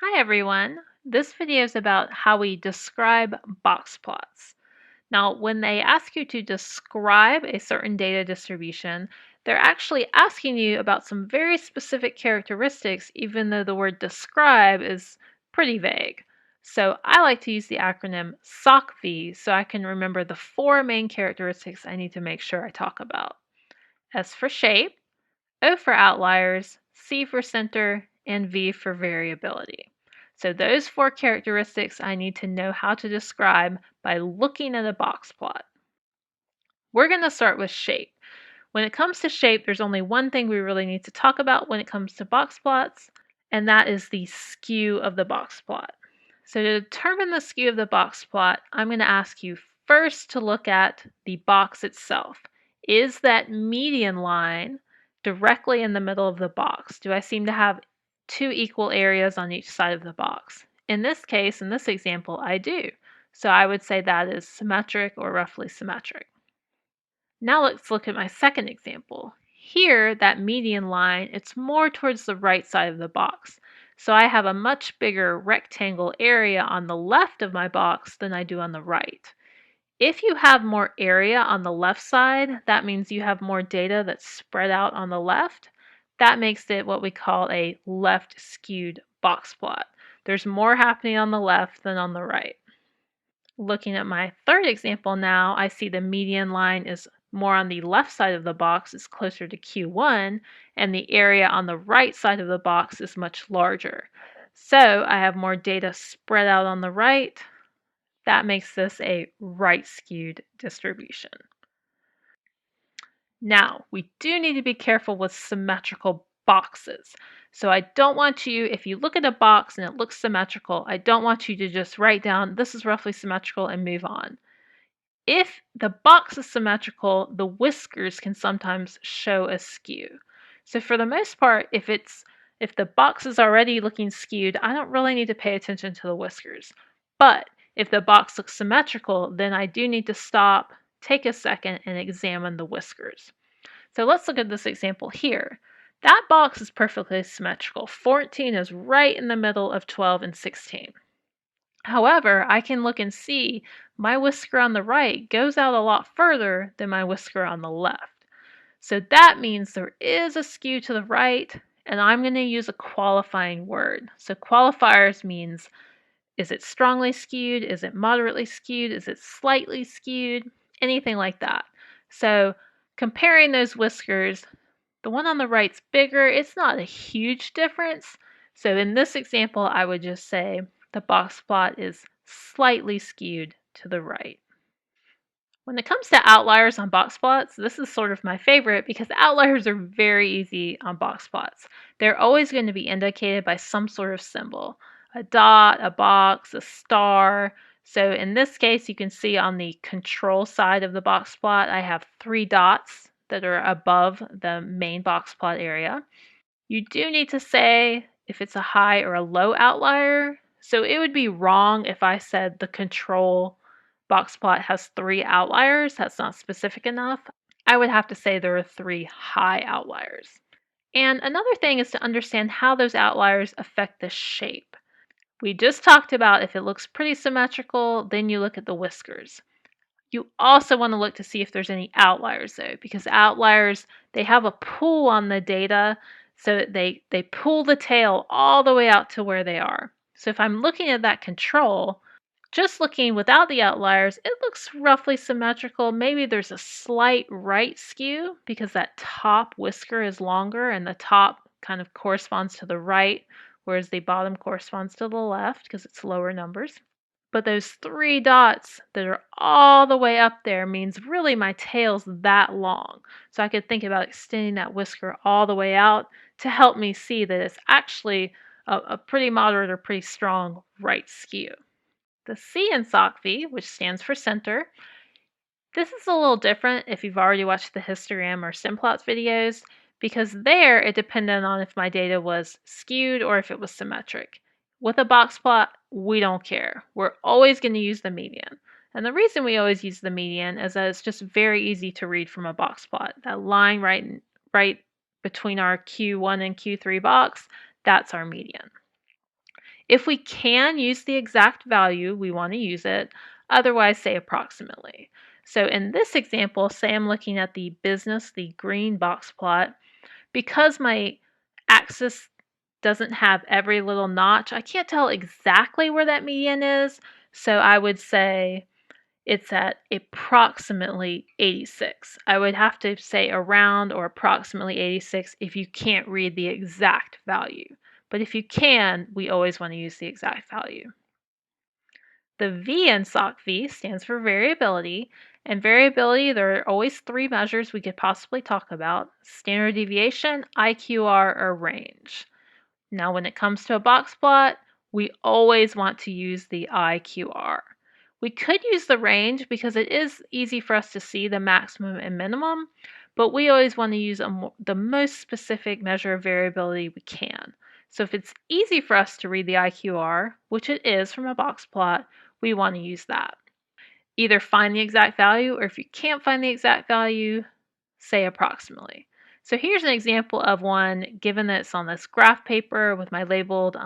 Hi everyone. This video is about how we describe box plots. Now, when they ask you to describe a certain data distribution, they're actually asking you about some very specific characteristics, even though the word describe is pretty vague. So I like to use the acronym SOCV so I can remember the four main characteristics I need to make sure I talk about. S for shape, O for outliers, C for center, and V for variability. So those four characteristics I need to know how to describe by looking at a box plot. We're going to start with shape. When it comes to shape, there's only one thing we really need to talk about when it comes to box plots, and that is the skew of the box plot. So to determine the skew of the box plot, I'm going to ask you first to look at the box itself. Is that median line directly in the middle of the box? Do I seem to have two equal areas on each side of the box? In this case, in this example, I do. So I would say that is symmetric or roughly symmetric. Now let's look at my second example. Here, that median line, it's more towards the right side of the box. So I have a much bigger rectangle area on the left of my box than I do on the right. If you have more area on the left side, that means you have more data that's spread out on the left. That makes it what we call a left skewed box plot. There's more happening on the left than on the right. Looking at my third example now, I see the median line is more on the left side of the box, is closer to Q1, and the area on the right side of the box is much larger. So I have more data spread out on the right. That makes this a right skewed distribution. Now, we do need to be careful with symmetrical boxes. So I don't want you, if you look at a box and it looks symmetrical, I don't want you to just write down, this is roughly symmetrical and move on. If the box is symmetrical, the whiskers can sometimes show a skew. So for the most part, if the box is already looking skewed, I don't really need to pay attention to the whiskers. But if the box looks symmetrical, then I do need to stop, take a second, and examine the whiskers. So let's look at this example here. That box is perfectly symmetrical. 14 is right in the middle of 12 and 16. However, I can look and see my whisker on the right goes out a lot further than my whisker on the left. So that means there is a skew to the right, and I'm going to use a qualifying word. So qualifiers means, is it strongly skewed? Is it moderately skewed? Is it slightly skewed? Anything like that. So comparing those whiskers, the one on the right's bigger. It's not a huge difference. So in this example, I would just say the box plot is slightly skewed to the right. When it comes to outliers on box plots, this is sort of my favorite because outliers are very easy on box plots. They're always going to be indicated by some sort of symbol, a dot, a box, a star. So in this case, you can see on the control side of the box plot, I have 3 dots that are above the main box plot area. You do need to say if it's a high or a low outlier. So it would be wrong if I said the control box plot has 3 outliers. That's not specific enough. I would have to say there are 3 high outliers. And another thing is to understand how those outliers affect the shape. We just talked about if it looks pretty symmetrical, then you look at the whiskers. You also want to look to see if there's any outliers though, because outliers, they have a pull on the data, so they pull the tail all the way out to where they are. So if I'm looking at that control, just looking without the outliers, it looks roughly symmetrical. Maybe there's a slight right skew because that top whisker is longer and the top kind of corresponds to the right, whereas the bottom corresponds to the left because it's lower numbers. But those 3 dots that are all the way up there means really my tail's that long. So I could think about extending that whisker all the way out to help me see that it's actually a pretty moderate or pretty strong right skew. The C in SOCV, which stands for center, this is a little different if you've already watched the histogram or symplots videos, because there it depended on if my data was skewed or if it was symmetric. With a box plot, we don't care. We're always going to use the median. And the reason we always use the median is that it's just very easy to read from a box plot. That line right between our Q1 and Q3 box, that's our median. If we can use the exact value, we want to use it. Otherwise, say approximately. So in this example, say I'm looking at the business, the green box plot. Because my axis doesn't have every little notch, I can't tell exactly where that median is. So I would say it's at approximately 86. I would have to say around or approximately 86 if you can't read the exact value. But if you can, we always want to use the exact value. The V in SOC-V stands for variability, and variability, there are always three measures we could possibly talk about: standard deviation, IQR, or range. Now, when it comes to a box plot, we always want to use the IQR. We could use the range because it is easy for us to see the maximum and minimum, but we always want to use the most specific measure of variability we can. So if it's easy for us to read the IQR, which it is from a box plot, we want to use that. Either find the exact value, or if you can't find the exact value, say approximately. So here's an example of one. Given that it's on this graph paper with my labeled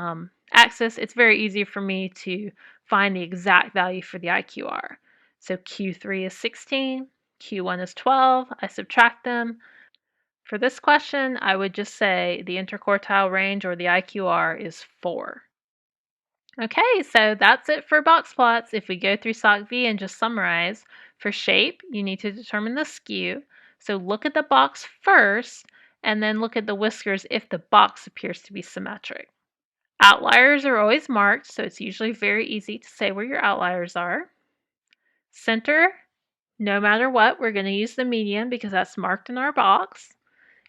axis, it's very easy for me to find the exact value for the IQR. So Q3 is 16, Q1 is 12, I subtract them. For this question, I would just say the interquartile range, or the IQR, is 4. Okay, so that's it for box plots. If we go through SOC-V and just summarize, for shape, you need to determine the skew. So look at the box first, and then look at the whiskers if the box appears to be symmetric. Outliers are always marked, so it's usually very easy to say where your outliers are. Center, no matter what, we're going to use the median because that's marked in our box.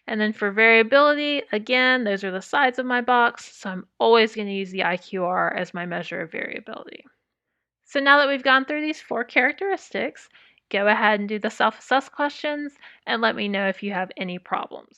And then for variability, again, those are the sides of my box, so I'm always going to use the IQR as my measure of variability. So now that we've gone through these 4 characteristics, go ahead and do the self-assess questions and let me know if you have any problems.